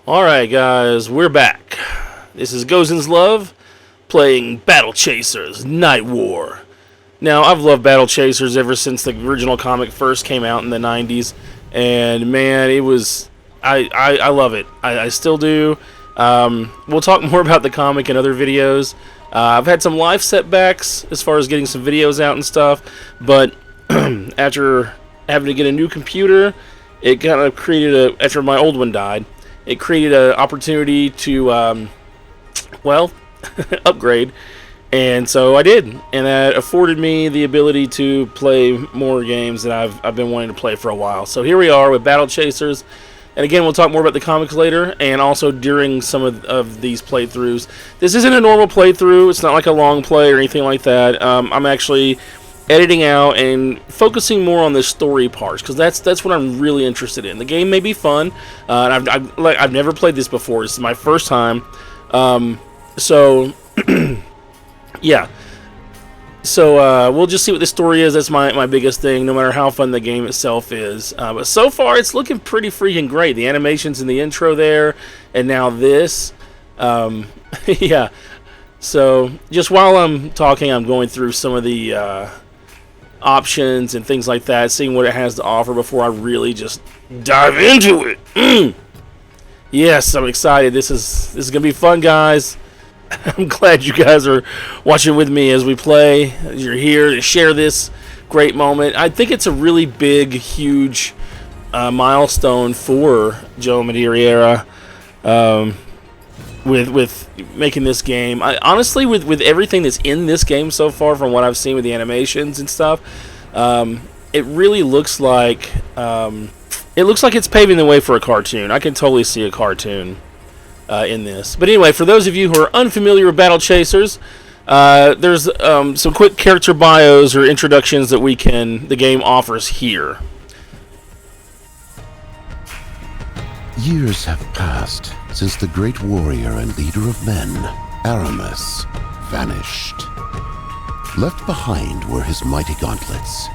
Alright guys, we're back. This is Gozen's Love, playing Battle Chasers, Night War. Now, I've loved Battle Chasers ever since the original comic first came out in the 90s, and man, it was... I love it. I still do. We'll talk more about the comic in other videos. I've had some life setbacks as far as getting some videos out and stuff, but after having to get a new computer, it kind of created after my old one died, it created an opportunity to, well, upgrade, and so I did, and that afforded me the ability to play more games that I've been wanting to play for a while. So here we are with Battle Chasers, and again, we'll talk more about the comics later, and also during some of these playthroughs. This isn't a normal playthrough, it's not like a long play or anything like that. I'm actually editing out and focusing more on the story parts, because that's what I'm really interested in. The game may be fun, and I've never played this before. This is my first time, so yeah. So we'll just see what the story is. That's my biggest thing, no matter how fun the game itself is. But so far, it's looking pretty freaking great. The animations in the intro there, and now this, yeah. So just while I'm talking, I'm going through some of the options and things like that, seeing what it has to offer before I really just dive into it. Yes, I'm excited. This is gonna be fun, guys. I'm glad you guys are watching with me as we play. You're here to share this great moment. I think it's a really big, huge milestone for Joe Madureira with making this game. Honestly, with everything that's in this game so far, from what I've seen with the animations and stuff, it really looks like it's paving the way for a cartoon. I can totally see a cartoon in this. But anyway, for those of you who are unfamiliar with Battle Chasers, there's some quick character bios or introductions that the game offers here. Years have passed since the great warrior and leader of men, Aramis, vanished. Left behind were his mighty gauntlets,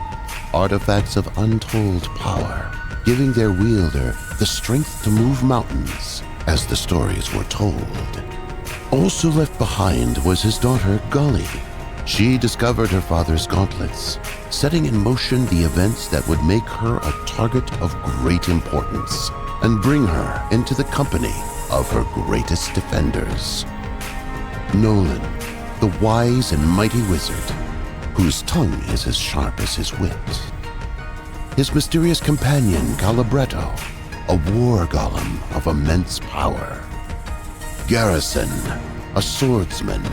artifacts of untold power, giving their wielder the strength to move mountains, as the stories were told. Also left behind was his daughter, Gully. She discovered her father's gauntlets, setting in motion the events that would make her a target of great importance and bring her into the company of her greatest defenders. Knolan, the wise and mighty wizard, whose tongue is as sharp as his wit. His mysterious companion, Calibretto, a war golem of immense power. Garrison, a swordsman,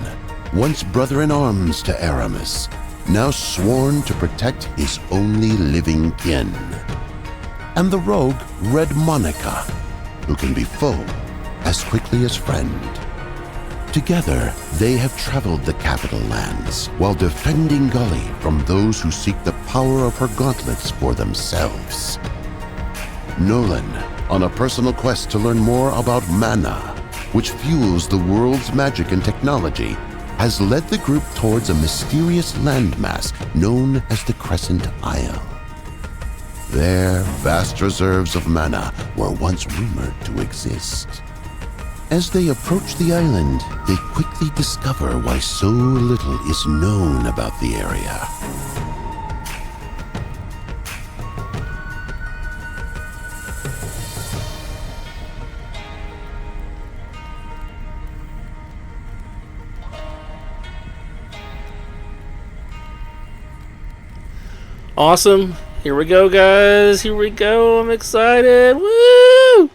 once brother-in-arms to Aramis, now sworn to protect his only living kin. And the rogue Redmonika, who can be foe as quickly as friend. Together, they have traveled the capital lands while defending Gully from those who seek the power of her gauntlets for themselves. Knolan, on a personal quest to learn more about mana, which fuels the world's magic and technology, has led the group towards a mysterious landmass known as the Crescent Isle. There, vast reserves of mana were once rumored to exist. As they approach the island, they quickly discover why so little is known about the area. Awesome. Here we go, guys. Here we go. I'm excited. Woo!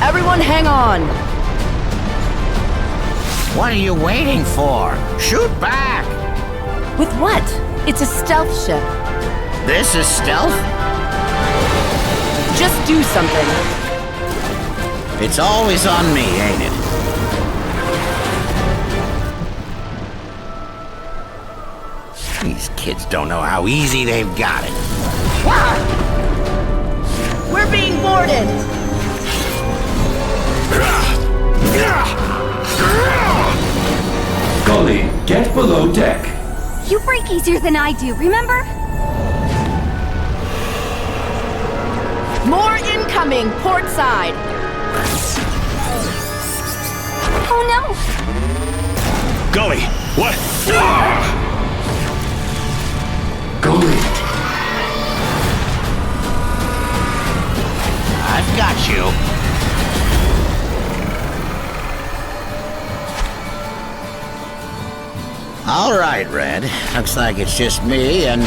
Everyone hang on! What are you waiting for? Shoot back! With what? It's a stealth ship. This is stealth? Just do something. It's always on me, ain't it? These kids don't know how easy they've got it. We're being boarded! Gully, get below deck. You break easier than I do, remember? More incoming, port side. Oh no! Gully! What? Gully! I've got you. All right, Red. Looks like it's just me and,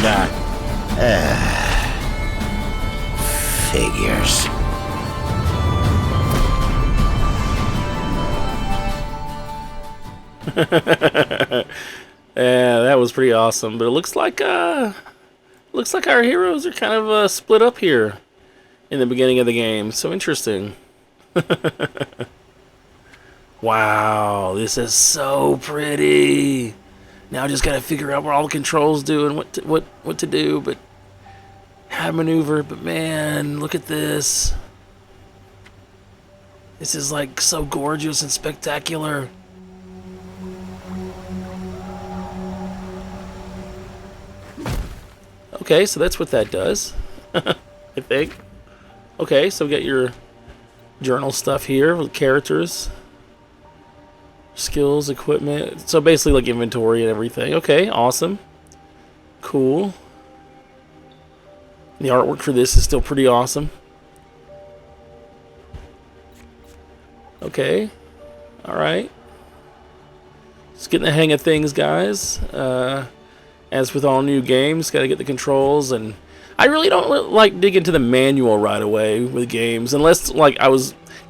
figures. Yeah, that was pretty awesome. But it looks like our heroes are kind of split up here in the beginning of the game. So interesting. Wow, this is so pretty. Now I just gotta figure out where all the controls do and what to do, but how to maneuver. But man, look at this. This is like so gorgeous and spectacular. Okay, so that's what that does, I think. Okay, so we got your journal stuff here with characters, skills, equipment. So basically like inventory and everything. Okay, awesome. Cool. The artwork for this is still pretty awesome. Okay. Alright. Just getting the hang of things, guys. As with all new games, gotta get the controls, and I really don't like dig into the manual right away with games, unless like I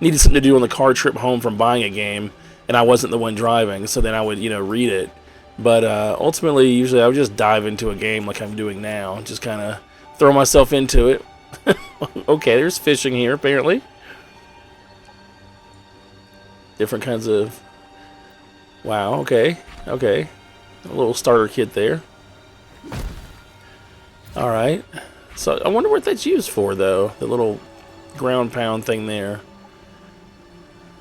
needed something to do on the car trip home from buying a game, and I wasn't the one driving, so then I would, read it. But ultimately, usually I would just dive into a game like I'm doing now, just kind of throw myself into it. Okay, there's fishing here, apparently. Different kinds of... Wow, okay. A little starter kit there. Alright. So, I wonder what that's used for, though. The little ground pound thing there.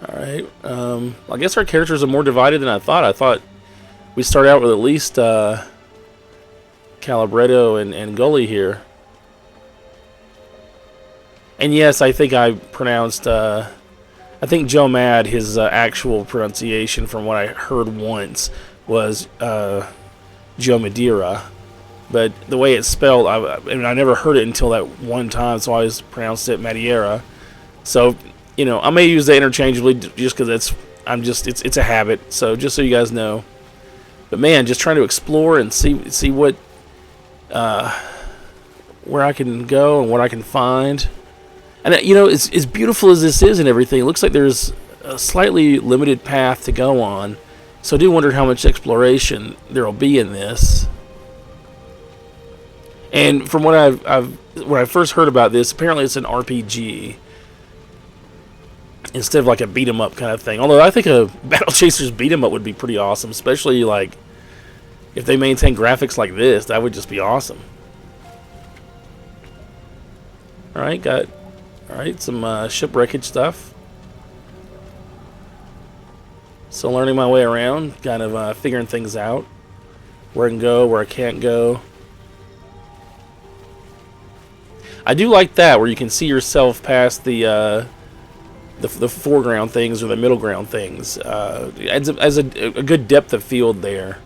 Alright. I guess our characters are more divided than I thought. I thought we start out with at least Calibretto and Gully here. And yes, I think I pronounced... I think Joe Mad, his actual pronunciation from what I heard once was Joe Madureira. But the way it's spelled, I never heard it until that one time, so I always pronounced it Madureira. So, I may use that interchangeably just because it's a habit. So just so you guys know. But man, just trying to explore and see what where I can go and what I can find. And as beautiful as this is and everything, it looks like there's a slightly limited path to go on. So I do wonder how much exploration there will be in this. And from what when I first heard about this, apparently it's an RPG instead of like a beat 'em up kind of thing. Although I think a Battle Chasers beat 'em up would be pretty awesome, especially like if they maintain graphics like this. That would just be awesome. All right, some shipwreckage stuff. So learning my way around, kind of figuring things out, where I can go, where I can't go. I do like that, where you can see yourself past the foreground things or the middle ground things. As a good depth of field there.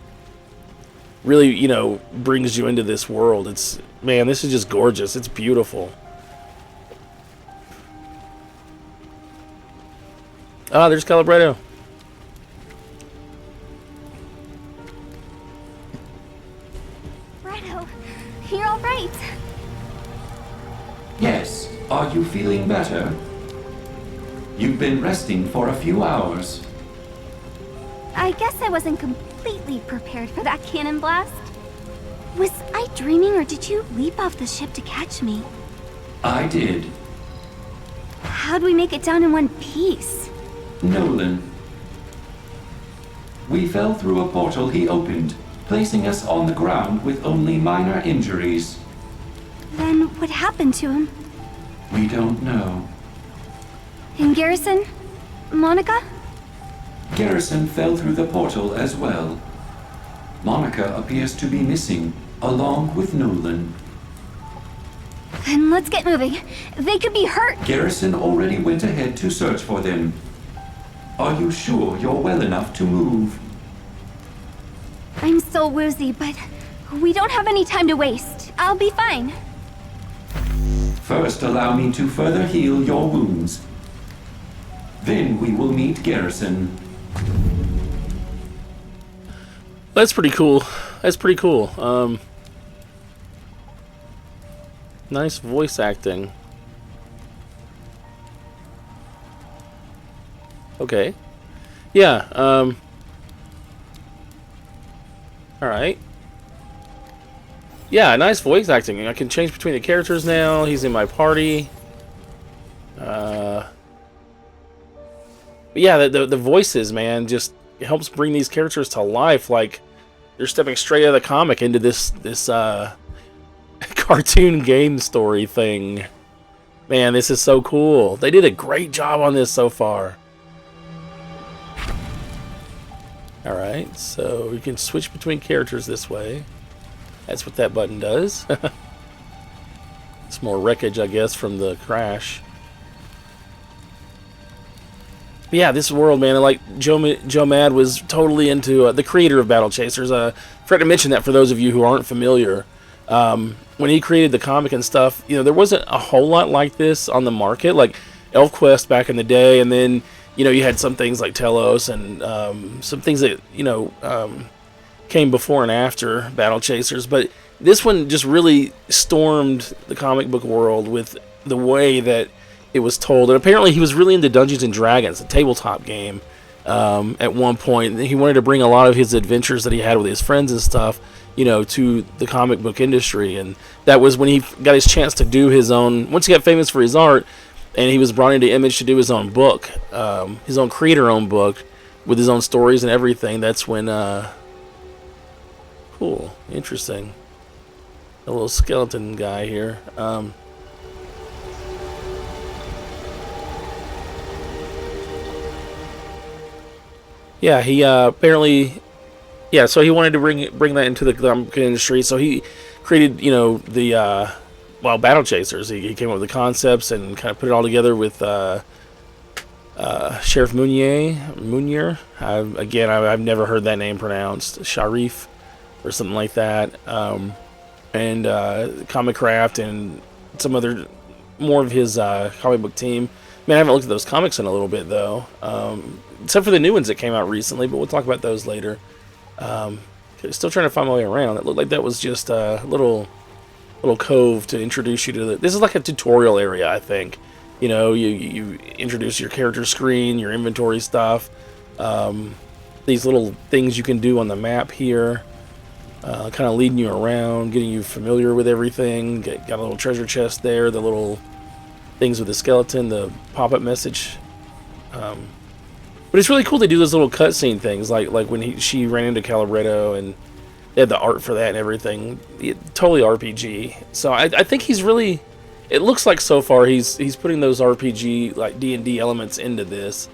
Really, brings you into this world. Man, this is just gorgeous. It's beautiful. Ah, there's Calibretto. Bretto, you're all right. Yes. Are you feeling better? You've been resting for a few hours. I guess I wasn't completely prepared for that cannon blast. Was I dreaming, or did you leap off the ship to catch me? I did. How'd we make it down in one piece? Knolan. We fell through a portal he opened, placing us on the ground with only minor injuries. Then what happened to him? We don't know. And Garrison? Monica? Garrison fell through the portal as well. Monica appears to be missing, along with Knolan. And let's get moving. They could be hurt. Garrison already went ahead to search for them. Are you sure you're well enough to move? I'm still woozy, but we don't have any time to waste. I'll be fine. First, allow me to further heal your wounds. Then we will meet Garrison. That's pretty cool. That's pretty cool. Nice voice acting. Okay. Yeah, alright. Yeah, nice voice acting. I can change between the characters now. He's in my party. But yeah, the voices, man, just helps bring these characters to life. Like, you're stepping straight out of the comic into this cartoon game story thing. Man, this is so cool. They did a great job on this so far. Alright, so we can switch between characters this way. That's what that button does. It's more wreckage, I guess, from the crash. But yeah, this world, man, like Joe Mad was totally into the creator of Battle Chasers. Forgot to mention that for those of you who aren't familiar. When he created the comic and stuff, you know, there wasn't a whole lot like this on the market. Like ElfQuest back in the day, and then, you know, you had some things like Telos and some things that, you know, came before and after Battle Chasers. But this one just really stormed the comic book world with the way that it was told. And apparently he was really into Dungeons and Dragons, a tabletop game, at one point. He wanted to bring a lot of his adventures that he had with his friends and stuff, you know, to the comic book industry. And that was when he got his chance to do his own, once he got famous for his art, and he was brought into Image to do his own book, his own creator-owned book, with his own stories and everything. That's when, cool, interesting. A little skeleton guy here. Yeah, he apparently, yeah. So he wanted to bring that into the comic industry. So he created, you know, the Battle Chasers. He came up with the concepts and kind of put it all together with Sheriff Munier. I've never heard that name pronounced. Sharif or something like that. And Comic Craft and some other more of his comic book team. Man, I haven't looked at those comics in a little bit though. Except for the new ones that came out recently, but we'll talk about those later. Still trying to find my way around. It looked like that was just a little cove to introduce you to the... This is like a tutorial area, I think. You know, you introduce your character screen, your inventory stuff. These little things you can do on the map here. Kind of leading you around, getting you familiar with everything. Got a little treasure chest there, the little things with the skeleton, the pop-up message. But it's really cool to do those little cutscene things, like when she ran into Calibretto and they had the art for that and everything. Totally RPG. So I think he's really... It looks like so far he's putting those RPG, like D&D elements into this.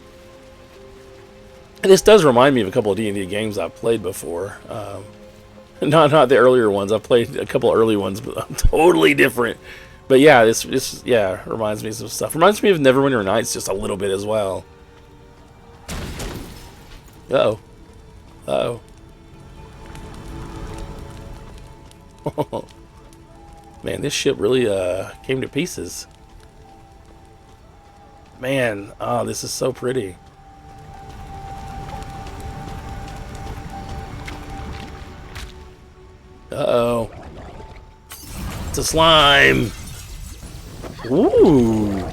And this does remind me of a couple of D&D games I've played before. Not the earlier ones. I've played a couple of early ones, but totally different. But yeah, this reminds me of some stuff. Reminds me of Neverwinter Nights just a little bit as well. Uh-oh. Uh-oh. Man, this ship really came to pieces. Man, oh, this is so pretty. Uh-oh. It's a slime. Ooh.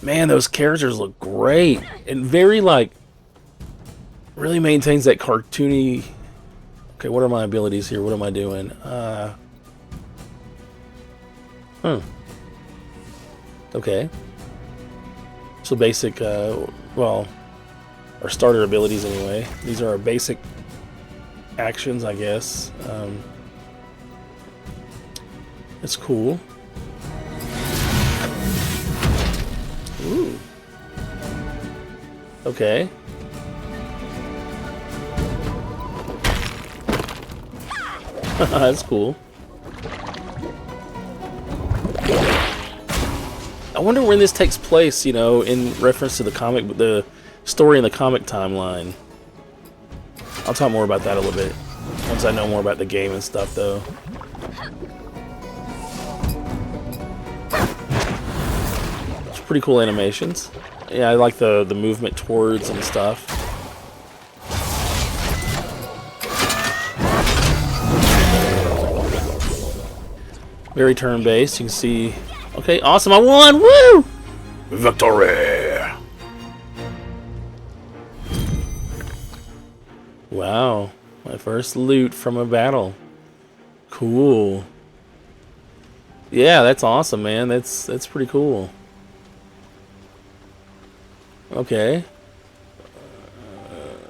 Man, those characters look great. And very, like, really maintains that cartoony... Okay, what are my abilities here? What am I doing? Okay. So basic, well, our starter abilities anyway. These are our basic actions, I guess. It's cool. Ooh. Okay. That's cool. I wonder when this takes place, you know, in reference to the story in the comic timeline. I'll talk more about that a little bit once I know more about the game and stuff, though. It's pretty cool animations. Yeah, I like the movement towards and stuff. Very turn-based. You can see. Okay, awesome! I won! Woo! Victory! Wow, my first loot from a battle. Cool. Yeah, that's awesome, man. That's pretty cool. Okay.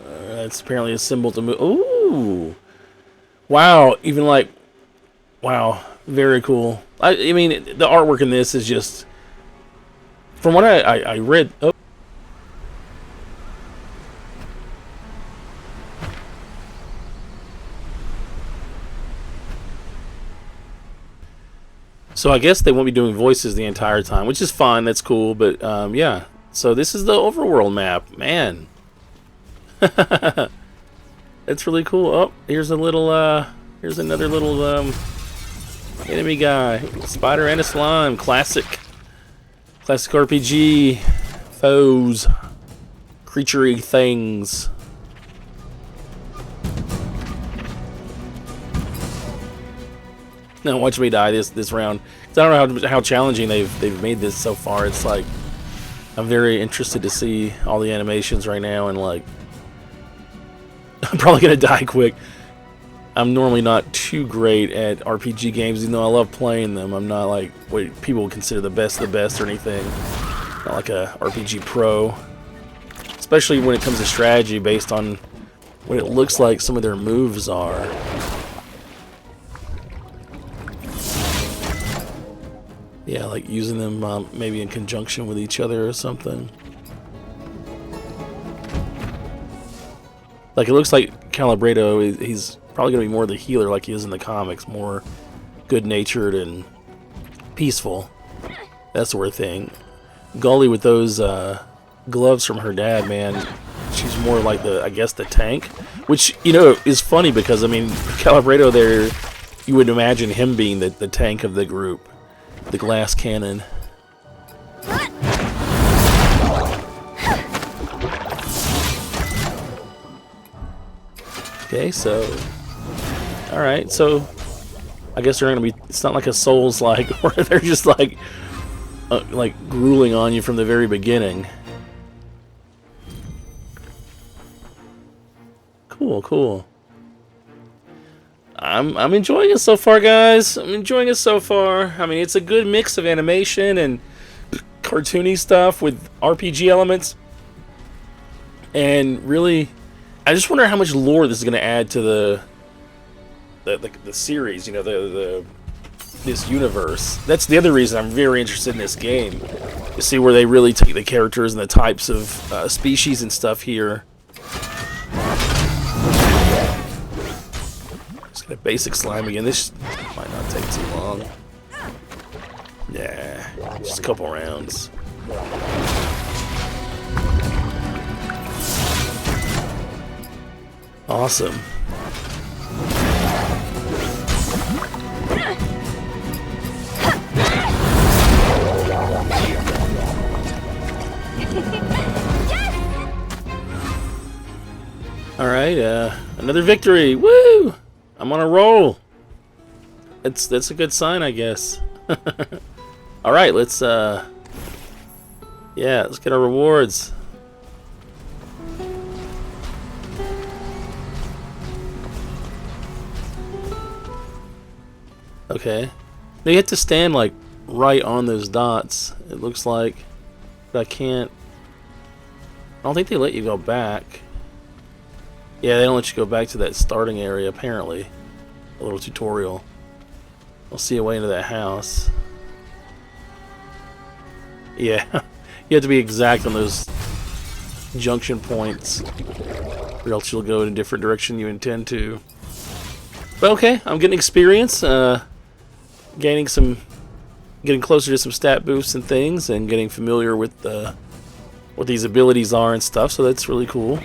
That's apparently a symbol to move. Ooh. Wow. Even like, wow. Very cool. I mean, the artwork in this is just, from what I read. Oh. So I guess they won't be doing voices the entire time, which is fine. That's cool. But yeah. So this is the overworld map, man. That's really cool. Oh, here's a little. Here's another little enemy guy. Spider and a slime. Classic RPG foes. Creaturey things. Now watch me die this round. I don't know how challenging they've made this so far. It's like I'm very interested to see all the animations right now, and like I'm probably gonna die quick. I'm normally not too great at RPG games, even though I love playing them. I'm not like what people would consider the best of the best or anything. Not like a RPG pro, especially when it comes to strategy based on what it looks like some of their moves are. Yeah, like using them maybe in conjunction with each other or something. Like it looks like Calibretto, he's probably going to be more the healer like he is in the comics. More good-natured and peaceful. That sort of thing. Gully with those gloves from her dad, man. She's more like I guess the tank. Which, you know, is funny because, I mean, Calibretto there, you would imagine him being the tank of the group. The glass cannon. Okay, so alright, so I guess they're gonna be, it's not like a Souls-like where they're just like grueling on you from the very beginning. Cool. I'm enjoying it so far, guys. I'm enjoying it so far. I mean, it's a good mix of animation and cartoony stuff with RPG elements. And really, I just wonder how much lore this is going to add to the series, you know, this universe. That's the other reason I'm very interested in this game. To see where they really take the characters and the types of species and stuff here. The basic slime again. This might not take too long. Yeah, just a couple rounds. Awesome. All right, another victory. Woo! I'm on a roll. That's a good sign, I guess. All right, let's let's get our rewards. Okay. Now you have to stand like right on those dots. It looks like, but I can't. I don't think they let you go back. Yeah, they don't let you go back to that starting area, apparently. A little tutorial. I'll see a way into that house. Yeah, you have to be exact on those junction points, or else you'll go in a different direction you intend to. But okay, I'm getting experience, gaining some getting closer to some stat boosts and things, and getting familiar with what these abilities are and stuff. So that's really cool.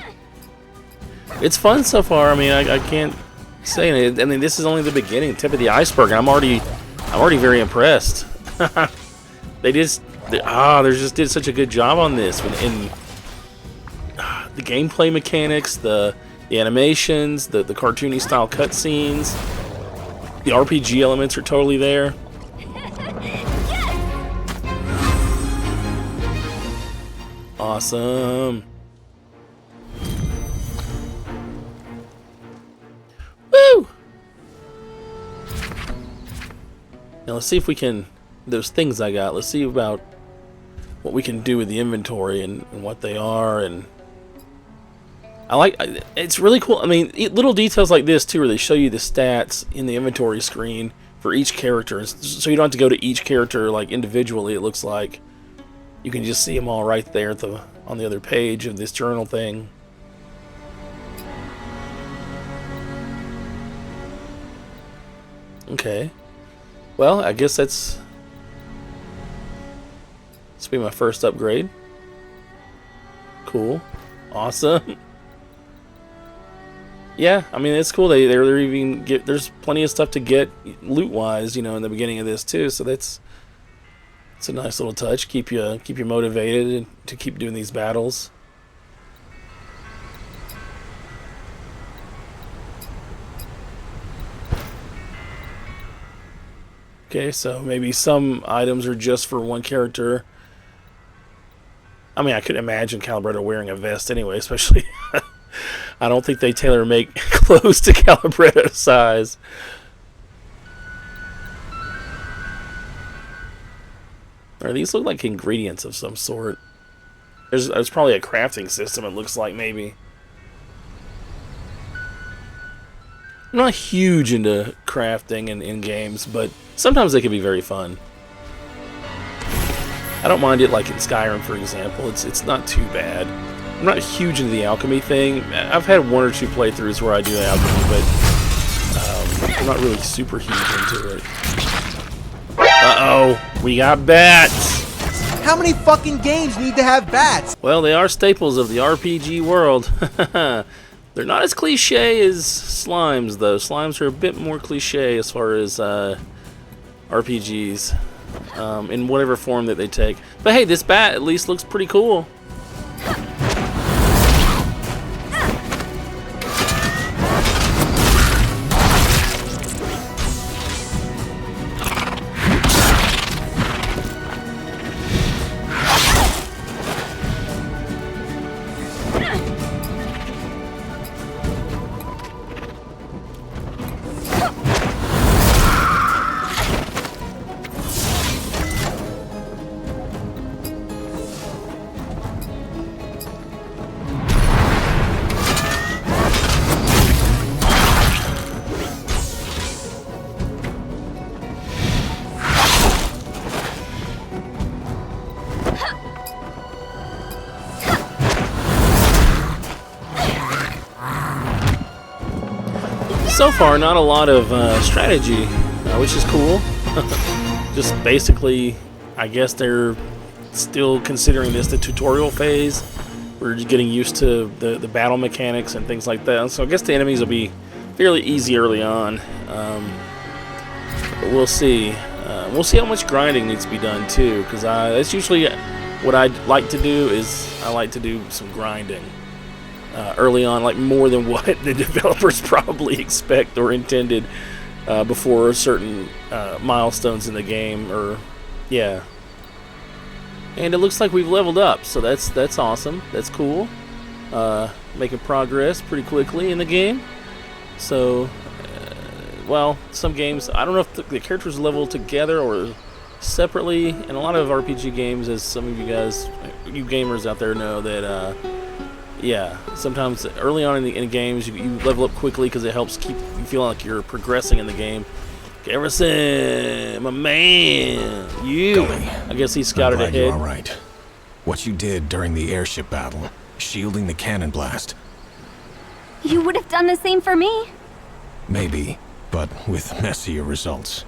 It's fun so far. I mean, I can't say anything. I mean, this is only the beginning, tip of the iceberg, and I'm already very impressed. They just did such a good job on this, in the gameplay mechanics, the animations, the cartoony style cutscenes, the RPG elements are totally there. Awesome. Woo! Now let's see if we can, those things I got, let's see about what we can do with the inventory and what they are. And it's really cool. I mean, little details like this too, where they show you the stats in the inventory screen for each character, so you don't have to go to each character like individually. It looks like you can just see them all right there at on the other page of this journal thing. Okay. Well, I guess this will be my first upgrade. Cool. Awesome. Yeah, I mean, it's cool. They're even there's plenty of stuff to get loot-wise, in the beginning of this too. So it's a nice little touch. Keep you motivated to keep doing these battles. Okay, so maybe some items are just for one character. I mean, I could imagine Calibretto wearing a vest anyway, especially. I don't think they tailor-make clothes to Calibretto size. Or these look like ingredients of some sort. There's probably a crafting system, it looks like, maybe. I'm not huge into crafting in games, but sometimes they can be very fun. I don't mind it, like in Skyrim, for example. It's not too bad. I'm not huge into the alchemy thing. I've had one or two playthroughs where I do alchemy, but I'm not really super huge into it. Uh-oh, we got bats! How many fucking games need to have bats? Well, they are staples of the RPG world. They're not as cliche as slimes, though. Slimes are a bit more cliche as far as RPGs, in whatever form that they take. But hey, this bat at least looks pretty cool. So far, not a lot of strategy, which is cool. Just basically, I guess they're still considering this the tutorial phase. We're just getting used to the battle mechanics and things like that. So I guess the enemies will be fairly easy early on. But we'll see. We'll see how much grinding needs to be done too, because that's usually what I like to do. I like to do some grinding. Early on, like more than what the developers probably expect or intended before certain milestones in the game, yeah. And it looks like we've leveled up, so that's awesome. That's cool. Making progress pretty quickly in the game. So, well, some games, I don't know if the characters level together or separately. In a lot of RPG games, as some of you guys, you gamers out there know, that yeah, sometimes early on in games you level up quickly because it helps keep you feeling like you're progressing in the game. Garrison, my man, Gully, I guess he scouted I'm glad ahead. you're all right. What you did during the airship battle, shielding the cannon blast. You would have done the same for me. Maybe, but with messier results.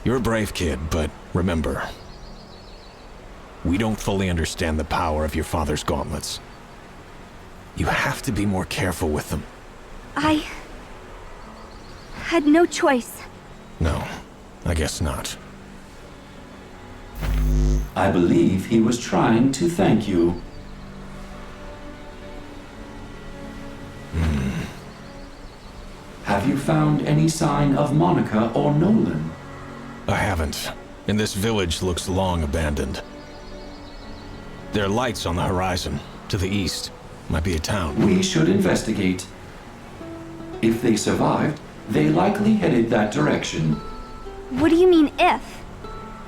You're a brave kid, but remember, we don't fully understand the power of your father's gauntlets. You have to be more careful with them. I had no choice. No, I guess not. I believe he was trying to thank you. Have you found any sign of Monica or Knolan? I haven't. And this village looks long abandoned. There are lights on the horizon, to the east. Might be a town. We should investigate. If they survived, they likely headed that direction. What do you mean, if?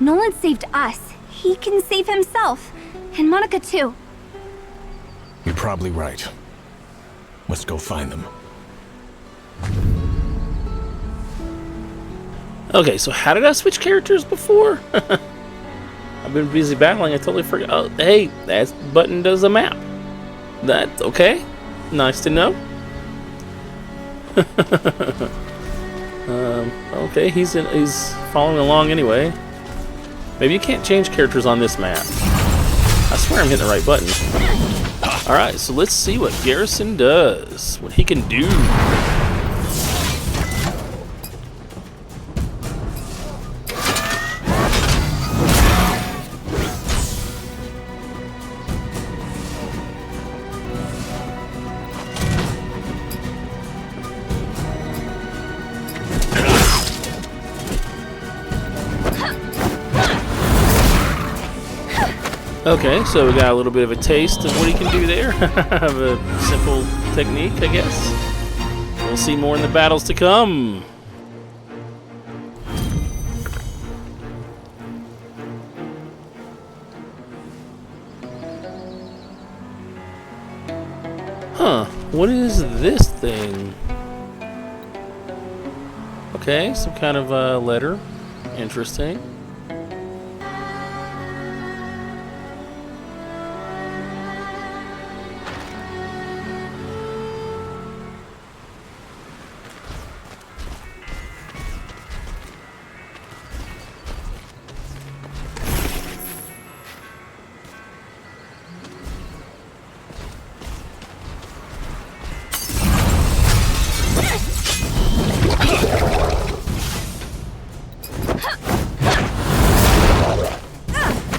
Nolan saved us. He can save himself. And Monica, too. You're probably right. Let's go find them. Okay, so how did I switch characters before? I've been busy battling, I totally forgot. Oh, hey, that button does a map. That's okay. Nice to know. Okay, he's following along anyway. Maybe you can't change characters on this map. I swear I'm hitting the right button. Alright, so let's see what Garrison does. What he can do. Okay, so we got a little bit of a taste of what he can do there. Of a simple technique, I guess. We'll see more in the battles to come. Huh, what is this thing? Okay, some kind of letter. Interesting.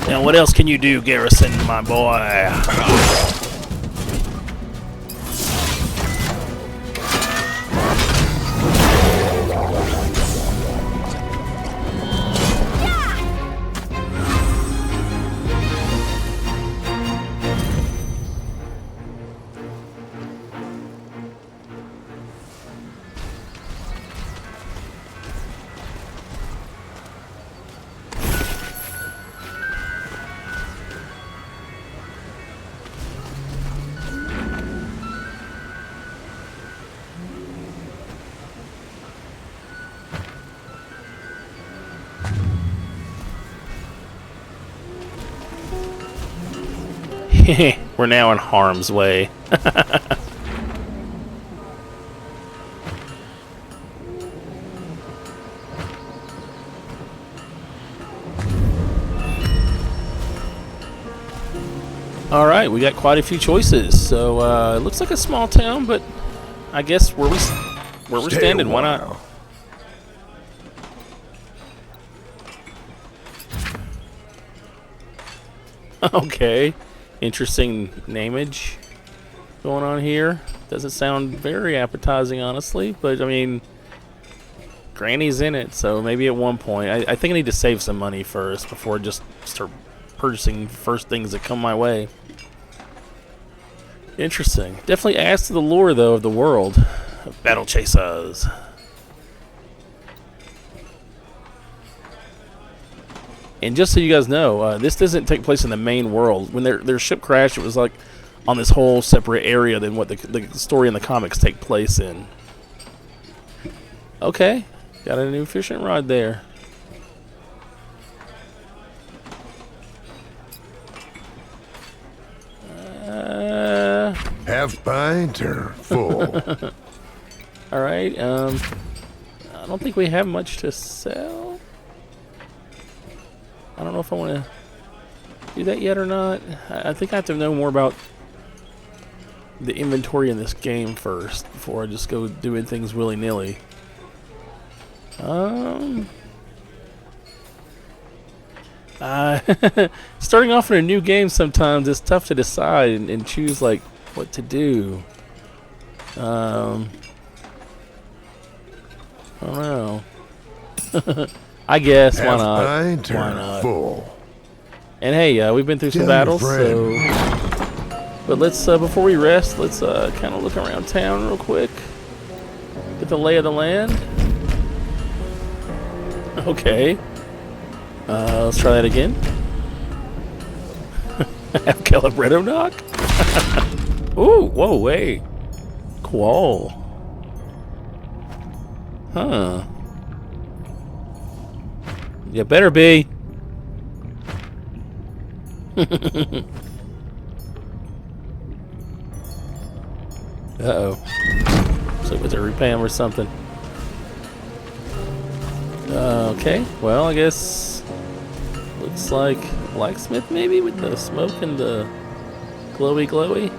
Now, what else can you do, Garrison, my boy? We're now in harm's way. Alright, we got quite a few choices. So, it looks like a small town, but I guess where we're standing, why not? Okay. Interesting nameage going on here. Doesn't sound very appetizing, honestly, but I mean, Granny's in it, so maybe at one point. I think I need to save some money first before I just start purchasing first things that come my way. Interesting. Definitely adds to the lore, though, of the world of Battle Chasers. And just so you guys know, this doesn't take place in the main world. When their ship crashed, it was like on this whole separate area than what the story in the comics take place in. Okay, got a new fishing rod there. Half pint or full? Alright, I don't think we have much to sell. I don't know if I want to do that yet or not. I think I have to know more about the inventory in this game first before I just go doing things willy-nilly. Starting off in a new game sometimes it's tough to decide and choose like what to do. I don't know. I guess why not? Why not? Full. And hey, we've been through some battles, so. But let's before we rest, let's kind of look around town real quick. Get the lay of the land. Okay. Let's try that again. Have Calibretto knock? Ooh, whoa, wait. Quall. Huh. You better be. Uh-oh. So with a repam or something. Okay, well, I guess looks like blacksmith maybe with the smoke and the glowy.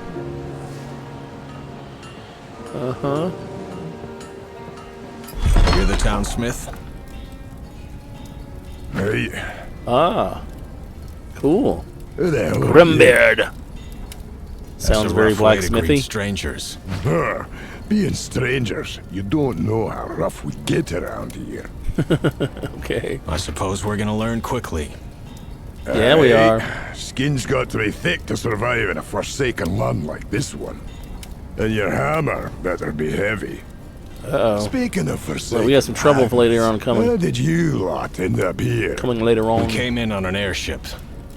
Uh-huh. You're the townsmith? Hey. Ah. Cool. Who the hell are you? GrimBeard. That's Sounds a very rough way to blacksmithy. greet strangers. Being strangers, you don't know how rough we get around here. Okay. I suppose we're gonna learn quickly. Yeah, we are. Skin's got to be thick to survive in a forsaken land like this one. And your hammer better be heavy. Uh-oh. Speaking of forsaken Well, we got some trouble lands, later on coming. How did you lot end up here? Coming later on. We came in on an airship.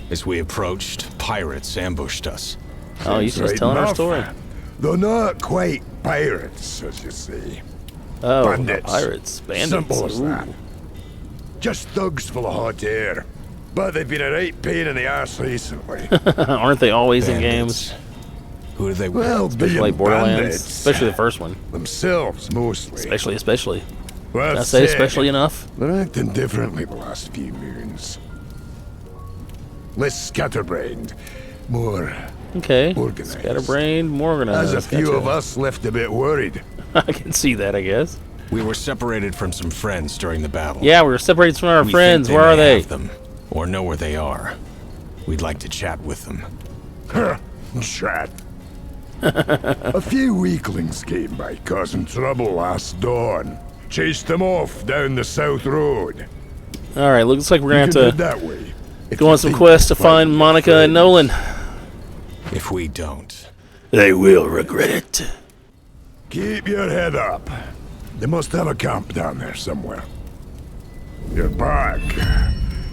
As we approached, pirates ambushed us. Oh, you just Right telling our enough. story. Though not quite pirates, as you see. Oh, Bandits. pirates. Bandits. Simple as Ooh. that. Just thugs full of hot air. But they've been a right pain in the arse recently. Aren't they always in Bandits. games? Who do they Well, Especially being like Borderlands. bandits, Especially the first one. themselves mostly. Especially. Well, Did I say especially enough? They're acting differently the last few moons. Less scatterbrained, more Okay. organized. Scatterbrained, more organized. As a few Gotcha. of us left a bit worried. I can see that, I guess. We were separated from some friends during the battle. Yeah, we were separated from our We friends. think Where are may they? have them, or know where they are. We'd like to chat with them. Chat. A few weaklings came by causing trouble last dawn. Chased them off down the south road. All right, looks like we're gonna You have can head to that way. if go you on some think quests to you'll find find your Monica and friends. Nolan. If we don't, They will regret it. Keep your head up. They must have a camp down there somewhere. You're back.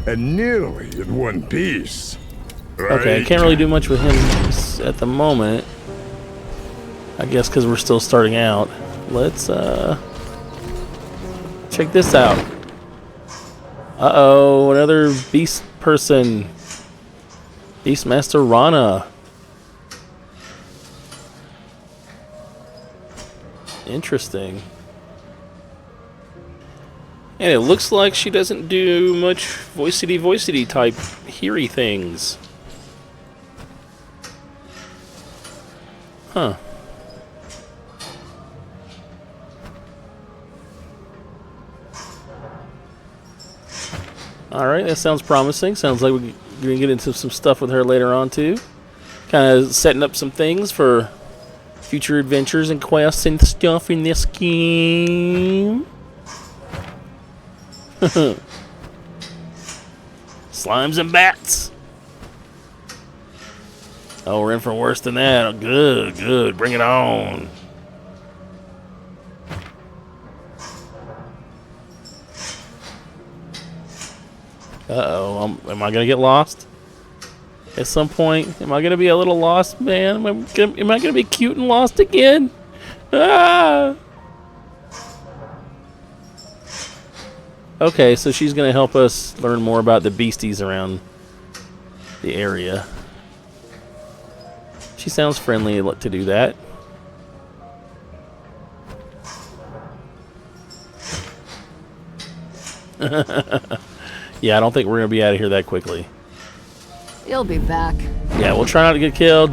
And nearly in one piece. Okay, I Right? can't really do much with him at the moment. I guess because we're still starting out. Let's check this out. Uh-oh, another beast person. BeastMaster Raha. Interesting. And it looks like she doesn't do much voicity type heary things. Huh. Alright, that sounds promising. Sounds like we're going to get into some stuff with her later on, too. Kind of setting up some things for future adventures and quests and stuff in this game. Slimes and bats. Oh, we're in for worse than that. Oh, good. Bring it on. Uh-oh. Am I going to get lost? At some point? Am I going to be a little lost, man? Am I going to be cute and lost again? Ah! Okay, so she's going to help us learn more about the beasties around the area. She sounds friendly to do that. Yeah, I don't think we're gonna be out of here that quickly. You'll be back. Yeah, we'll try not to get killed.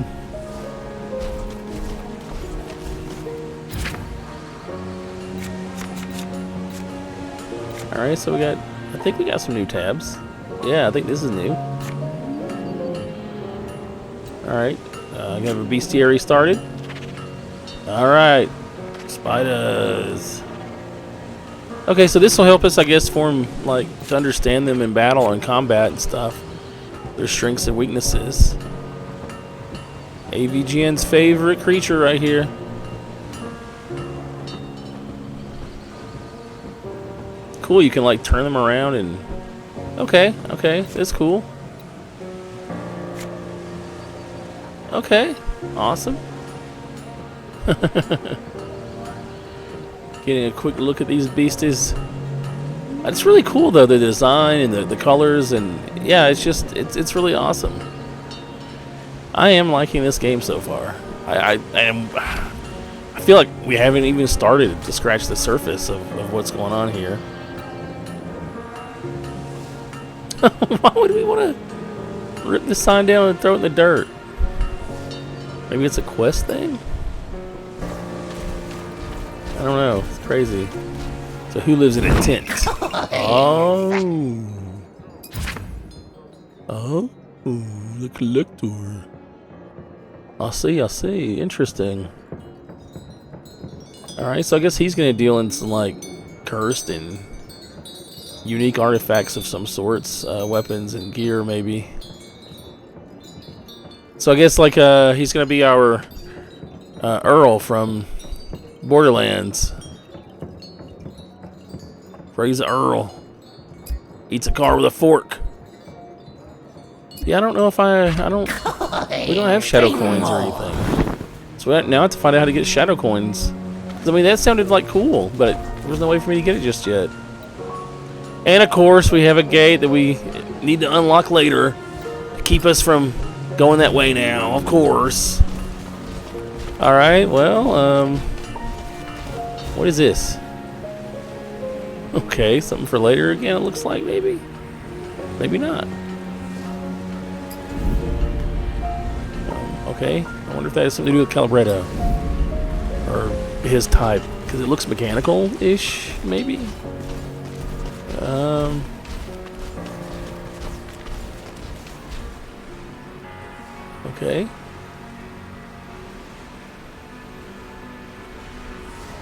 Alright, so I think we got some new tabs. Yeah, I think this is new. Alright, I have a bestiary started. Alright, spiders. Okay, so this will help us, I guess, form, like, to understand them in battle and combat and stuff. Their strengths and weaknesses. AVGN's favorite creature right here. Cool, you can like turn them around and... Okay, that's cool. Okay, awesome. Getting a quick look at these beasties. It's really cool though, the design and the colors, and yeah, it's really awesome. I am liking this game so far. I feel like we haven't even started to scratch the surface of what's going on here. Why would we want to rip the sign down and throw it in the dirt? Maybe it's a quest thing? I don't know. It's crazy. So who lives in a tent? Oh. Oh. The collector. I see. Interesting. Alright, so I guess he's going to deal in some, like, cursed and unique artifacts of some sorts. Weapons and gear, maybe. So I guess, like, he's going to be our Earl from Borderlands. Praise the Earl. Eats a car with a fork. Yeah, I don't know if we don't have shadow coins or anything. So now I have to find out how to get shadow coins. I mean, that sounded like cool, but there's no way for me to get it just yet. And of course, we have a gate that we need to unlock later to keep us from going that way now, of course. Alright, well, what is this? Okay, something for later again, it looks like, maybe? Maybe not. Okay, I wonder if that has something to do with Calibretto. Or his type, because it looks mechanical-ish, maybe? Okay.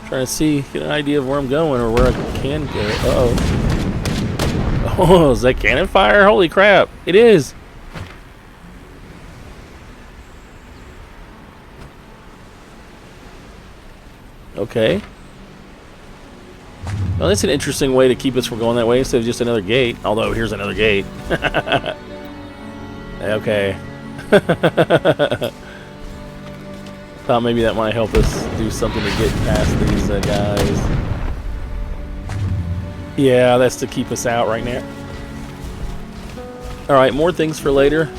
Trying to see, get an idea of where I'm going or where I can go. Uh-oh. Oh, is that cannon fire? Holy crap. It is. Okay. Well, that's an interesting way to keep us from going that way instead of just another gate. Although, here's another gate. Okay. Thought maybe that might help us do something to get past these guys. Yeah, that's to keep us out right now. Alright, more things for later.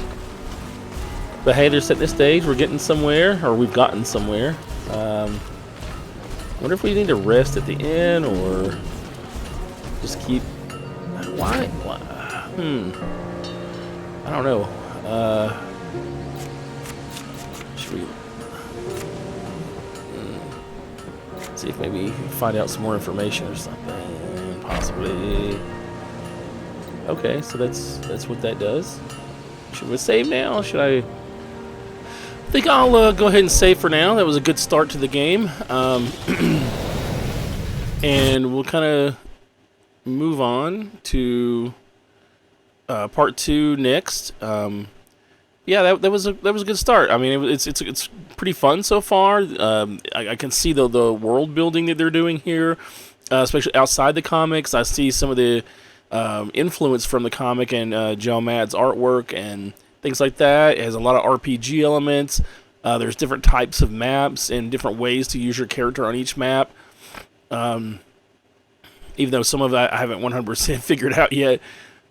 But hey, they're setting the stage. We're getting somewhere, or we've gotten somewhere. I wonder if we need to rest at the end, or just keep... Why? I don't know. Should we... see if maybe find out some more information or something, possibly. Okay, so that's what that does. Should we save now? Should I think I'll go ahead and save for now. That was a good start to the game. And we'll kind of move on to part 2 next. Yeah, that was a good start. I mean, it's pretty fun so far. I can see the world building that they're doing here, especially outside the comics. I see some of the influence from the comic and Joe Mad's artwork and things like that. It has a lot of RPG elements. There's different types of maps and different ways to use your character on each map. Even though some of that I haven't 100% figured out yet.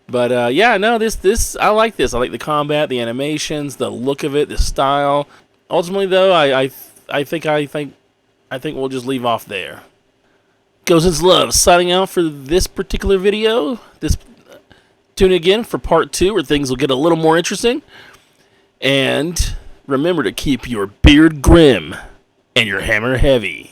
But yeah, no, this I like this. I like the combat, the animations, the look of it, the style. Ultimately, though, I think we'll just leave off there. Gozen's Love signing out for this particular video. This Tune in again for part 2, where things will get a little more interesting. And remember to keep your beard grim and your hammer heavy.